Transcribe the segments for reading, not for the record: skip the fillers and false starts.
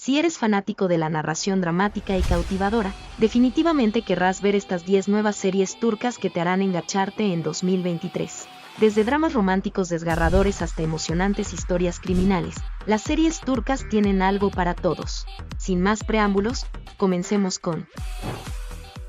Si eres fanático de la narración dramática y cautivadora, definitivamente querrás ver estas 10 nuevas series turcas que te harán engancharte en 2023. Desde dramas románticos desgarradores hasta emocionantes historias criminales, las series turcas tienen algo para todos. Sin más preámbulos, comencemos con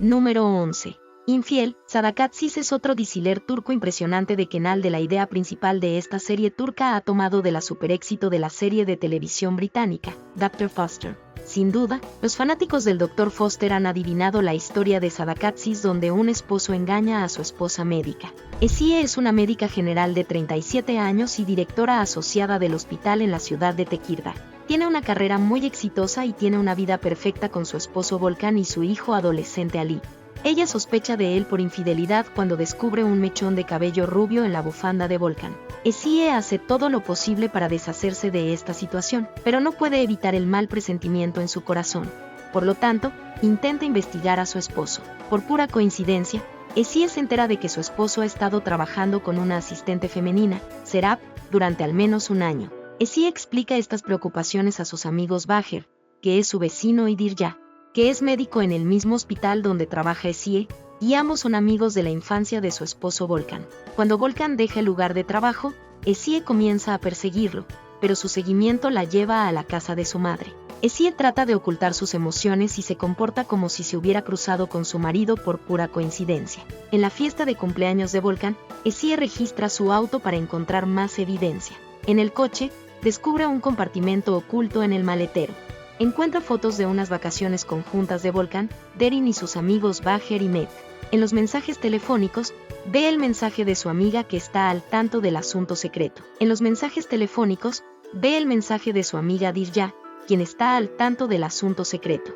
Número 11. Infiel, Sadakatsiz es otro disiler turco impresionante de Kenan. De la idea principal de esta serie turca ha tomado de la superéxito de la serie de televisión británica, Dr. Foster. Sin duda, los fanáticos del Dr. Foster han adivinado la historia de Sadakatsiz, donde un esposo engaña a su esposa médica. Esiye es una médica general de 37 años y directora asociada del hospital en la ciudad de Tekirdağ. Tiene una carrera muy exitosa y tiene una vida perfecta con su esposo Volkan y su hijo adolescente Ali. Ella sospecha de él por infidelidad cuando descubre un mechón de cabello rubio en la bufanda de Volkan. Esiye hace todo lo posible para deshacerse de esta situación, pero no puede evitar el mal presentimiento en su corazón. Por lo tanto, intenta investigar a su esposo. Por pura coincidencia, Esiye se entera de que su esposo ha estado trabajando con una asistente femenina, Serap, durante al menos un año. Esiye explica estas preocupaciones a sus amigos Baher, que es su vecino, y Dirya, que es médico en el mismo hospital donde trabaja Esiye, y ambos son amigos de la infancia de su esposo Volkan. Cuando Volkan deja el lugar de trabajo, Esiye comienza a perseguirlo, pero su seguimiento la lleva a la casa de su madre. Esiye trata de ocultar sus emociones y se comporta como si se hubiera cruzado con su marido por pura coincidencia. En la fiesta de cumpleaños de Volkan, Esiye registra su auto para encontrar más evidencia. En el coche, descubre un compartimento oculto en el maletero. Encuentra fotos de unas vacaciones conjuntas de Volkan, Derin y sus amigos Baher y Met. En los mensajes telefónicos, ve el mensaje de su amiga que está al tanto del asunto secreto. En los mensajes telefónicos, ve el mensaje de su amiga Dirya, quien está al tanto del asunto secreto.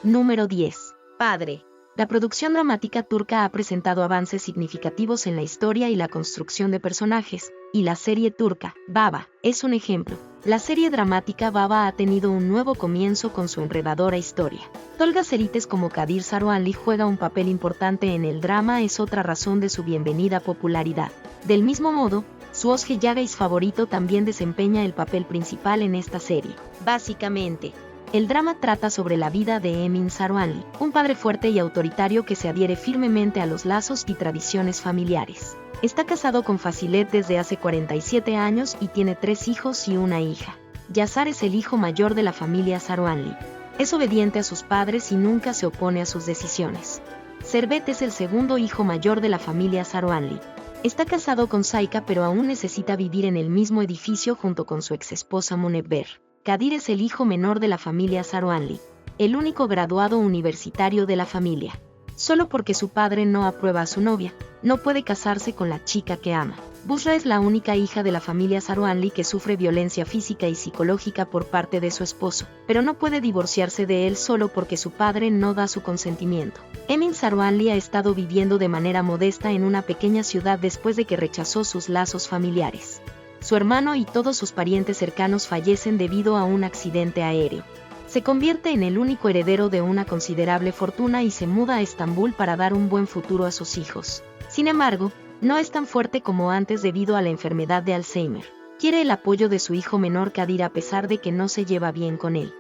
Número 10. Padre. La producción dramática turca ha presentado avances significativos en la historia y la construcción de personajes, y la serie turca, Baba, es un ejemplo. La serie dramática Baba ha tenido un nuevo comienzo con su enredadora historia. Tolga Serites como Kadir Saruhanli juega un papel importante en el drama, es otra razón de su bienvenida popularidad. Del mismo modo, Suozge Yagais favorito también desempeña el papel principal en esta serie. Básicamente, el drama trata sobre la vida de Emin Saruhanli, un padre fuerte y autoritario que se adhiere firmemente a los lazos y tradiciones familiares. Está casado con Fazilet desde hace 47 años y tiene 3 hijos y una hija. Yazar es el hijo mayor de la familia Saruhanli. Es obediente a sus padres y nunca se opone a sus decisiones. Servet es el segundo hijo mayor de la familia Saruhanli. Está casado con Saika, pero aún necesita vivir en el mismo edificio junto con su exesposa Munevver. Kadir es el hijo menor de la familia Saruhanli, el único graduado universitario de la familia. Solo porque su padre no aprueba a su novia, no puede casarse con la chica que ama. Bushra es la única hija de la familia Saruhanli que sufre violencia física y psicológica por parte de su esposo, pero no puede divorciarse de él solo porque su padre no da su consentimiento. Emin Saruhanli ha estado viviendo de manera modesta en una pequeña ciudad después de que rechazó sus lazos familiares. Su hermano y todos sus parientes cercanos fallecen debido a un accidente aéreo. Se convierte en el único heredero de una considerable fortuna y se muda a Estambul para dar un buen futuro a sus hijos. Sin embargo, no es tan fuerte como antes debido a la enfermedad de Alzheimer. Quiere el apoyo de su hijo menor Kadir a pesar de que no se lleva bien con él.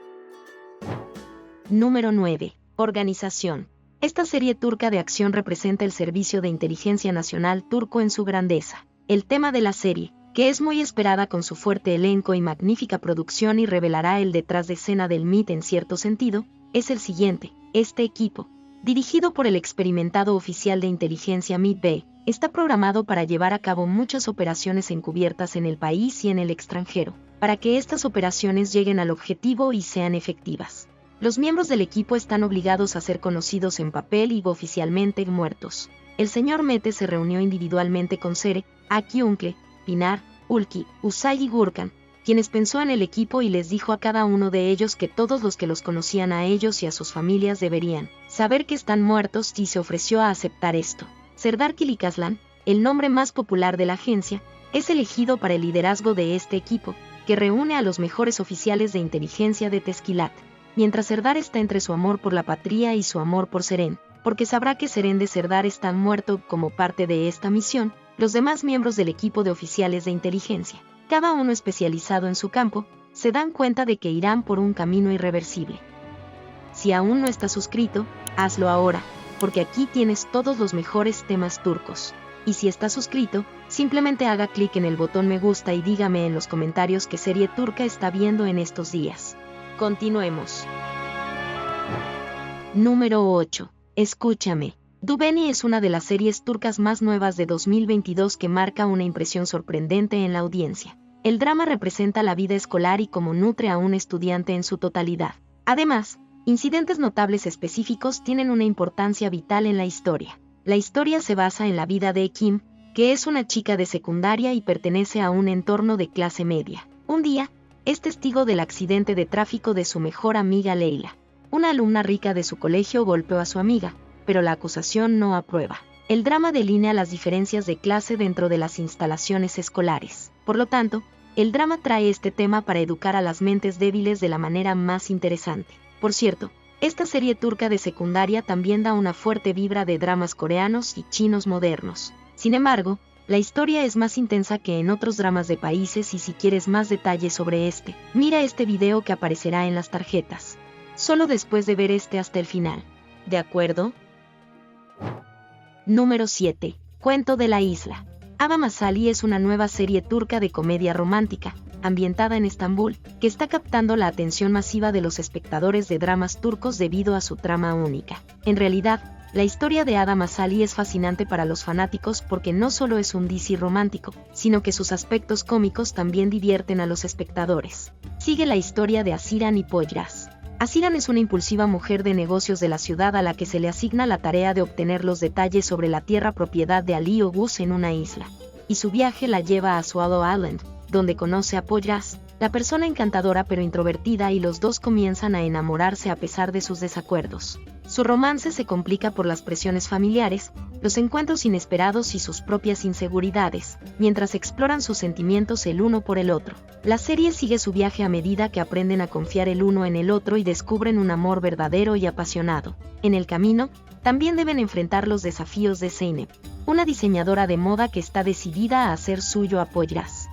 Número 9. Organización. Esta serie turca de acción representa el Servicio de Inteligencia Nacional turco en su grandeza. El tema de la serie, que es muy esperada con su fuerte elenco y magnífica producción y revelará el detrás de escena del MIT en cierto sentido, es el siguiente. Este equipo, dirigido por el experimentado oficial de inteligencia MIT Bey, está programado para llevar a cabo muchas operaciones encubiertas en el país y en el extranjero, para que estas operaciones lleguen al objetivo y sean efectivas. Los miembros del equipo están obligados a ser conocidos en papel y oficialmente muertos. El señor Mete se reunió individualmente con Sere, Aki Unkle, Pinar, Ulki, Usay y Gurkan, quienes pensó en el equipo y les dijo a cada uno de ellos que todos los que los conocían a ellos y a sus familias deberían saber que están muertos, y se ofreció a aceptar esto. Serdar Kilikaslan, el nombre más popular de la agencia, es elegido para el liderazgo de este equipo, que reúne a los mejores oficiales de inteligencia de Teşkilat, mientras Serdar está entre su amor por la patria y su amor por Seren, porque sabrá que Seren de Serdar está muerto como parte de esta misión. Los demás miembros del equipo de oficiales de inteligencia cada uno especializado en su campo, se dan cuenta de que irán por un camino irreversible. Si aún no estás suscrito, hazlo ahora, porque aquí tienes todos los mejores temas turcos. Y si estás suscrito, simplemente haga clic en el botón me gusta y dígame en los comentarios qué serie turca está viendo en estos días. Continuemos. Número 8. Escúchame. Dubeni es una de las series turcas más nuevas de 2022 que marca una impresión sorprendente en la audiencia. El drama representa la vida escolar y cómo nutre a un estudiante en su totalidad. Además, incidentes notables específicos tienen una importancia vital en la historia. La historia se basa en la vida de Kim, que es una chica de secundaria y pertenece a un entorno de clase media. Un día, es testigo del accidente de tráfico de su mejor amiga Leila. Una alumna rica de su colegio golpeó a su amiga, pero la acusación no aprueba. El drama delinea las diferencias de clase dentro de las instalaciones escolares. Por lo tanto, el drama trae este tema para educar a las mentes débiles de la manera más interesante. Por cierto, esta serie turca de secundaria también da una fuerte vibra de dramas coreanos y chinos modernos. Sin embargo, la historia es más intensa que en otros dramas de países y si quieres más detalles sobre este, mira este video que aparecerá en las tarjetas. Solo después de ver este hasta el final. ¿De acuerdo? Número 7. Cuento de la isla. Ava Masali es una nueva serie turca de comedia romántica, ambientada en Estambul, que está captando la atención masiva de los espectadores de dramas turcos debido a su trama única. En realidad, la historia de Ada Masali es fascinante para los fanáticos porque no solo es un dizi romántico, sino que sus aspectos cómicos también divierten a los espectadores. Sigue la historia de Asiran y Poyraz. Asiran es una impulsiva mujer de negocios de la ciudad a la que se le asigna la tarea de obtener los detalles sobre la tierra propiedad de Ali Oghuz en una isla. Y su viaje la lleva a Swallow Island, donde conoce a Poyraz, la persona encantadora pero introvertida, y los dos comienzan a enamorarse a pesar de sus desacuerdos. Su romance se complica por las presiones familiares, los encuentros inesperados y sus propias inseguridades, mientras exploran sus sentimientos el uno por el otro. La serie sigue su viaje a medida que aprenden a confiar el uno en el otro y descubren un amor verdadero y apasionado. En el camino, también deben enfrentar los desafíos de Zeynep, una diseñadora de moda que está decidida a hacer suyo a Poyraz.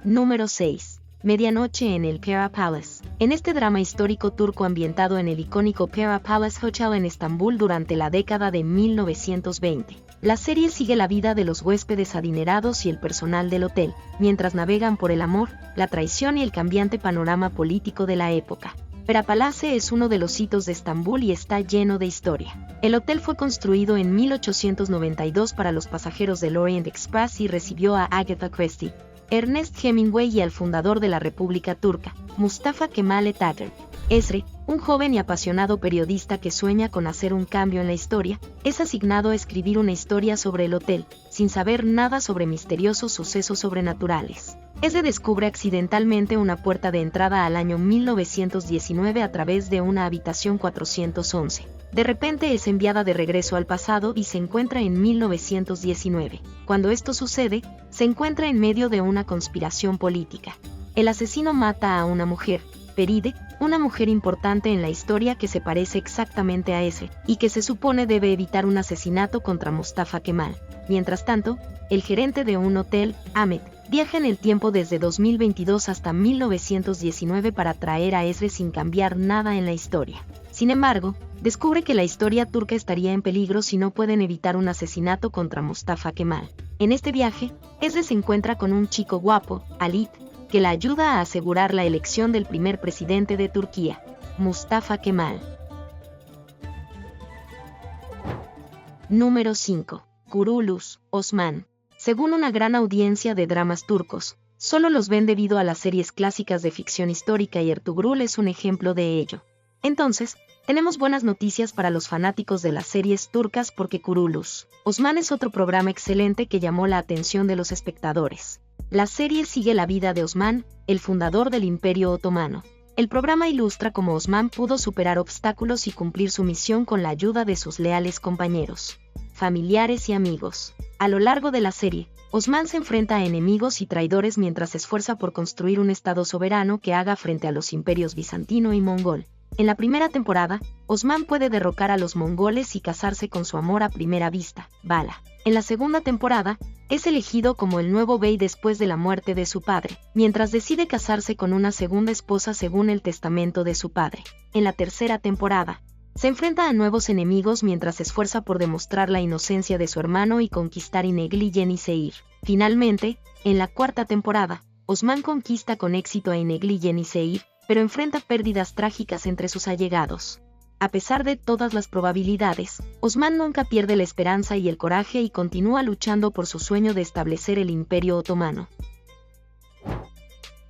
Número 6. Medianoche en el Pera Palace. En este drama histórico turco ambientado en el icónico Pera Palace Hotel en Estambul durante la década de 1920, la serie sigue la vida de los huéspedes adinerados y el personal del hotel, mientras navegan por el amor, la traición y el cambiante panorama político de la época. Pera Palace es uno de los hitos de Estambul y está lleno de historia. El hotel fue construido en 1892 para los pasajeros del Orient Express y recibió a Agatha Christie, Ernest Hemingway y al fundador de la República Turca, Mustafa Kemal Atatürk. Esre, un joven y apasionado periodista que sueña con hacer un cambio en la historia, es asignado a escribir una historia sobre el hotel, sin saber nada sobre misteriosos sucesos sobrenaturales. Esre descubre accidentalmente una puerta de entrada al año 1919 a través de una habitación 411. De repente es enviada de regreso al pasado y se encuentra en 1919. Cuando esto sucede, se encuentra en medio de una conspiración política. El asesino mata a una mujer, Peride, una mujer importante en la historia que se parece exactamente a ese, y que se supone debe evitar un asesinato contra Mustafa Kemal. Mientras tanto, el gerente de un hotel, Ahmet, viaja en el tiempo desde 2022 hasta 1919 para traer a Esre sin cambiar nada en la historia. Sin embargo, descubre que la historia turca estaría en peligro si no pueden evitar un asesinato contra Mustafa Kemal. En este viaje, Esre se encuentra con un chico guapo, Halit, que la ayuda a asegurar la elección del primer presidente de Turquía, Mustafa Kemal. Número 5. Kurulus, Osman. Según una gran audiencia de dramas turcos, solo los ven debido a las series clásicas de ficción histórica y Ertugrul es un ejemplo de ello. Entonces, tenemos buenas noticias para los fanáticos de las series turcas porque Kurulus, Osman es otro programa excelente que llamó la atención de los espectadores. La serie sigue la vida de Osman, el fundador del Imperio Otomano. El programa ilustra cómo Osman pudo superar obstáculos y cumplir su misión con la ayuda de sus leales compañeros, familiares y amigos. A lo largo de la serie, Osman se enfrenta a enemigos y traidores mientras se esfuerza por construir un estado soberano que haga frente a los imperios bizantino y mongol. En la primera temporada, Osman puede derrocar a los mongoles y casarse con su amor a primera vista, Bala. En la segunda temporada, es elegido como el nuevo bey después de la muerte de su padre, mientras decide casarse con una segunda esposa según el testamento de su padre. En la tercera temporada, se enfrenta a nuevos enemigos mientras se esfuerza por demostrar la inocencia de su hermano y conquistar Inegli Yenisseir. Finalmente, en la cuarta temporada, Osman conquista con éxito a Inegli Yenisseir, pero enfrenta pérdidas trágicas entre sus allegados. A pesar de todas las probabilidades, Osman nunca pierde la esperanza y el coraje y continúa luchando por su sueño de establecer el Imperio Otomano.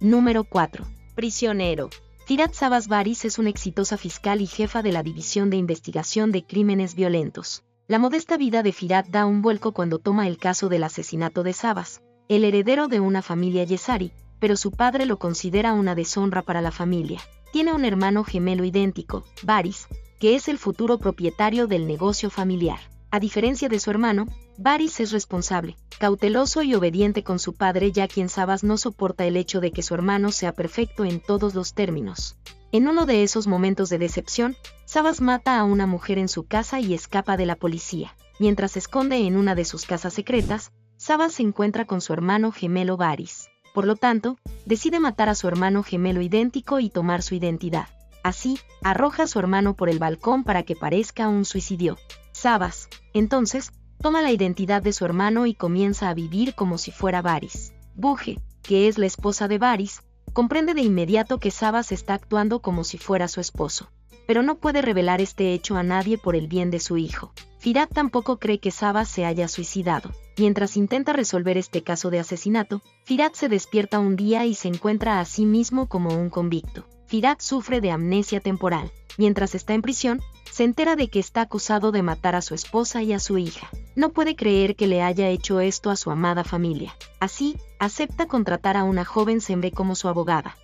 Número 4. Prisionero. Firat Savas Baris es una exitosa fiscal y jefa de la División de Investigación de Crímenes Violentos. La modesta vida de Firat da un vuelco cuando toma el caso del asesinato de Savas, el heredero de una familia Yesari, pero su padre lo considera una deshonra para la familia. Tiene un hermano gemelo idéntico, Baris, que es el futuro propietario del negocio familiar. A diferencia de su hermano, Baris es responsable, cauteloso y obediente con su padre, ya quien Savas no soporta el hecho de que su hermano sea perfecto en todos los términos. En uno de esos momentos de decepción, Savas mata a una mujer en su casa y escapa de la policía. Mientras se esconde en una de sus casas secretas, Savas se encuentra con su hermano gemelo Baris. Por lo tanto, decide matar a su hermano gemelo idéntico y tomar su identidad. Así, arroja a su hermano por el balcón para que parezca un suicidio. Savas, entonces, toma la identidad de su hermano y comienza a vivir como si fuera Baris. Buge, que es la esposa de Baris, comprende de inmediato que Savas está actuando como si fuera su esposo, pero no puede revelar este hecho a nadie por el bien de su hijo. Firat tampoco cree que Savas se haya suicidado. Mientras intenta resolver este caso de asesinato, Firat se despierta un día y se encuentra a sí mismo como un convicto. Firat sufre de amnesia temporal. Mientras está en prisión, se entera de que está acusado de matar a su esposa y a su hija. No puede creer que le haya hecho esto a su amada familia. Así, acepta contratar a una joven Sembe como su abogada.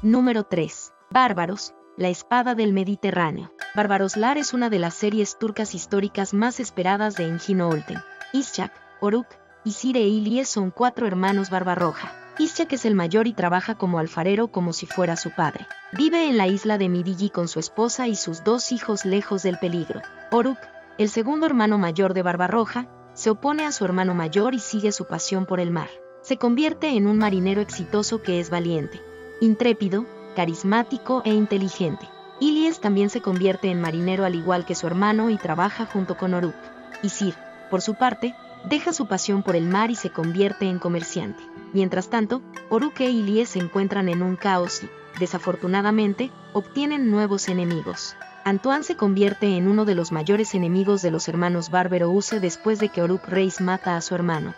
Número 3. Bárbaros, la espada del Mediterráneo. Barbaroslar es una de las series turcas históricas más esperadas de Engin Olten. Ishak, Oruk y Sire Ilie son 4 hermanos Barbarroja. Ishak es el mayor y trabaja como alfarero como si fuera su padre. Vive en la isla de Midilli con su esposa y sus 2 hijos lejos del peligro. Oruk, el segundo hermano mayor de Barbarroja, se opone a su hermano mayor y sigue su pasión por el mar. Se convierte en un marinero exitoso que es valiente, intrépido, carismático e inteligente. Ilyes también se convierte en marinero al igual que su hermano y trabaja junto con Oruk. Isir, por su parte, deja su pasión por el mar y se convierte en comerciante. Mientras tanto, Oruk e Ilyes se encuentran en un caos y, desafortunadamente, obtienen nuevos enemigos. Antoine se convierte en uno de los mayores enemigos de los hermanos Barbero-Use después de que Oruk Reis mata a su hermano.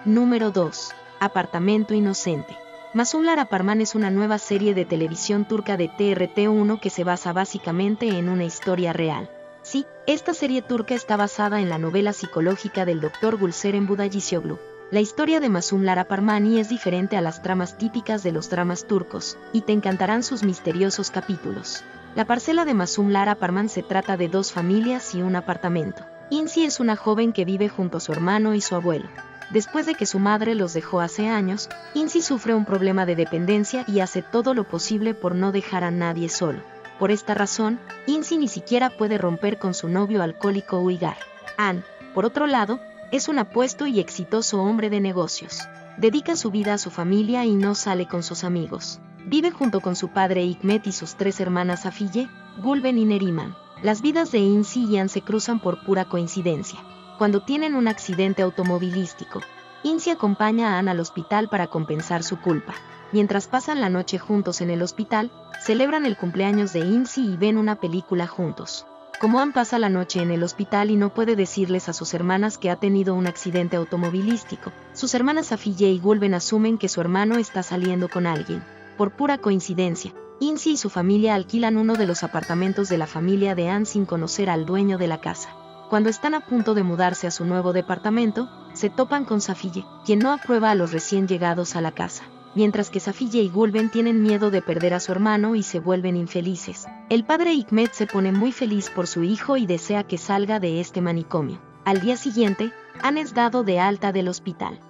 Número 2. Apartamento inocente. Masumlar Apartman es una nueva serie de televisión turca de TRT1 que se basa básicamente en una historia real. Sí, esta serie turca está basada en la novela psicológica del Dr. Gülseren Budayıcıoğlu. La historia de Masumlar Apartmani es diferente a las tramas típicas de los dramas turcos, y te encantarán sus misteriosos capítulos. La parcela de Masumlar Apartman se trata de 2 familias y un apartamento. Insi es una joven que vive junto a su hermano y su abuelo. Después de que su madre los dejó hace años, Insi sufre un problema de dependencia y hace todo lo posible por no dejar a nadie solo. Por esta razón, Insi ni siquiera puede romper con su novio alcohólico Uygar. An, por otro lado, es un apuesto y exitoso hombre de negocios. Dedica su vida a su familia y no sale con sus amigos. Vive junto con su padre Hikmet y sus 3 hermanas Safiye, Gulben y Neriman. Las vidas de Insi y An se cruzan por pura coincidencia. Cuando tienen un accidente automovilístico, Insi acompaña a An al hospital para compensar su culpa. Mientras pasan la noche juntos en el hospital, celebran el cumpleaños de Insi y ven una película juntos. Como An pasa la noche en el hospital y no puede decirles a sus hermanas que ha tenido un accidente automovilístico, sus hermanas Safiye y Gulben asumen que su hermano está saliendo con alguien. Por pura coincidencia, Insi y su familia alquilan uno de los apartamentos de la familia de An sin conocer al dueño de la casa. Cuando están a punto de mudarse a su nuevo departamento, se topan con Safiye, quien no aprueba a los recién llegados a la casa. Mientras que Safiye y Gulben tienen miedo de perder a su hermano y se vuelven infelices. El padre Hikmet se pone muy feliz por su hijo y desea que salga de este manicomio. Al día siguiente, An es dado de alta del hospital.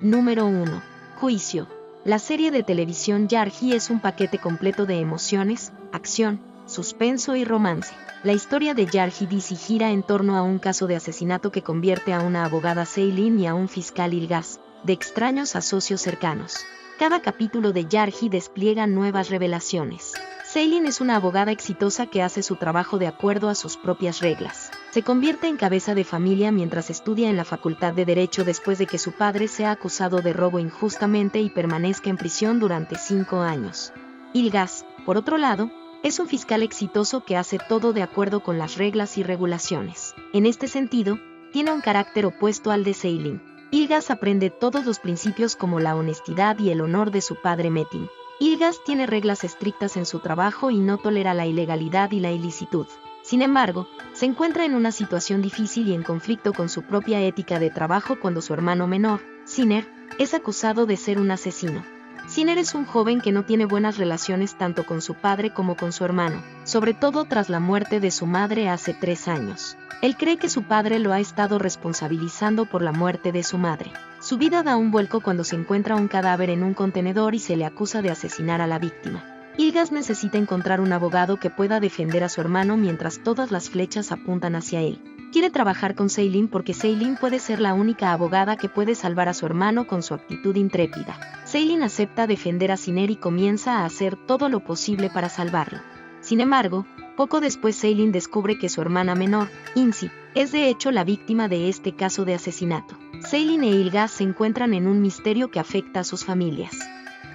Número 1. Juicio. La serie de televisión Yargi es un paquete completo de emociones, acción, suspenso y romance. La historia de Yargi DC gira en torno a un caso de asesinato que convierte a una abogada Seilin y a un fiscal Ilgaz, de extraños a socios cercanos. Cada capítulo de Yargi despliega nuevas revelaciones. Seilin es una abogada exitosa que hace su trabajo de acuerdo a sus propias reglas. Se convierte en cabeza de familia mientras estudia en la Facultad de Derecho después de que su padre sea acusado de robo injustamente y permanezca en prisión durante 5 años. Ilgaz, por otro lado, es un fiscal exitoso que hace todo de acuerdo con las reglas y regulaciones. En este sentido, tiene un carácter opuesto al de Seilin. Ilgaz aprende todos los principios como la honestidad y el honor de su padre Metin. Ilgaz tiene reglas estrictas en su trabajo y no tolera la ilegalidad y la ilicitud. Sin embargo, se encuentra en una situación difícil y en conflicto con su propia ética de trabajo cuando su hermano menor, Siner, es acusado de ser un asesino. Siner es un joven que no tiene buenas relaciones tanto con su padre como con su hermano, sobre todo tras la muerte de su madre hace 3 años. Él cree que su padre lo ha estado responsabilizando por la muerte de su madre. Su vida da un vuelco cuando se encuentra un cadáver en un contenedor y se le acusa de asesinar a la víctima. Ilgaz necesita encontrar un abogado que pueda defender a su hermano mientras todas las flechas apuntan hacia él. Quiere trabajar con Seilin porque Seilin puede ser la única abogada que puede salvar a su hermano con su actitud intrépida. Seilin acepta defender a Siner y comienza a hacer todo lo posible para salvarlo. Sin embargo, poco después Seilin descubre que su hermana menor, Insi, es de hecho la víctima de este caso de asesinato. Seilin e Ilgaz se encuentran en un misterio que afecta a sus familias.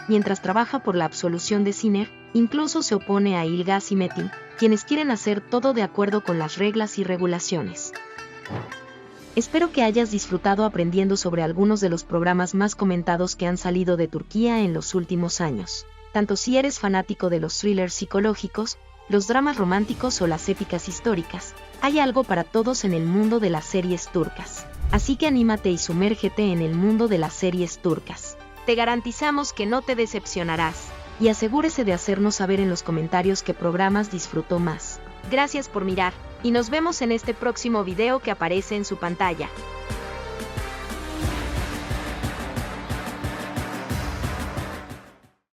Mientras trabaja por la absolución de Siner, incluso se opone a Ilgaz y Metin, quienes quieren hacer todo de acuerdo con las reglas y regulaciones. Espero que hayas disfrutado aprendiendo sobre algunos de los programas más comentados que han salido de Turquía en los últimos años. Tanto si eres fanático de los thrillers psicológicos, los dramas románticos o las épicas históricas, hay algo para todos en el mundo de las series turcas. Así que anímate y sumérgete en el mundo de las series turcas. Te garantizamos que no te decepcionarás. Y asegúrese de hacernos saber en los comentarios qué programas disfrutó más. Gracias por mirar, y nos vemos en este próximo video que aparece en su pantalla.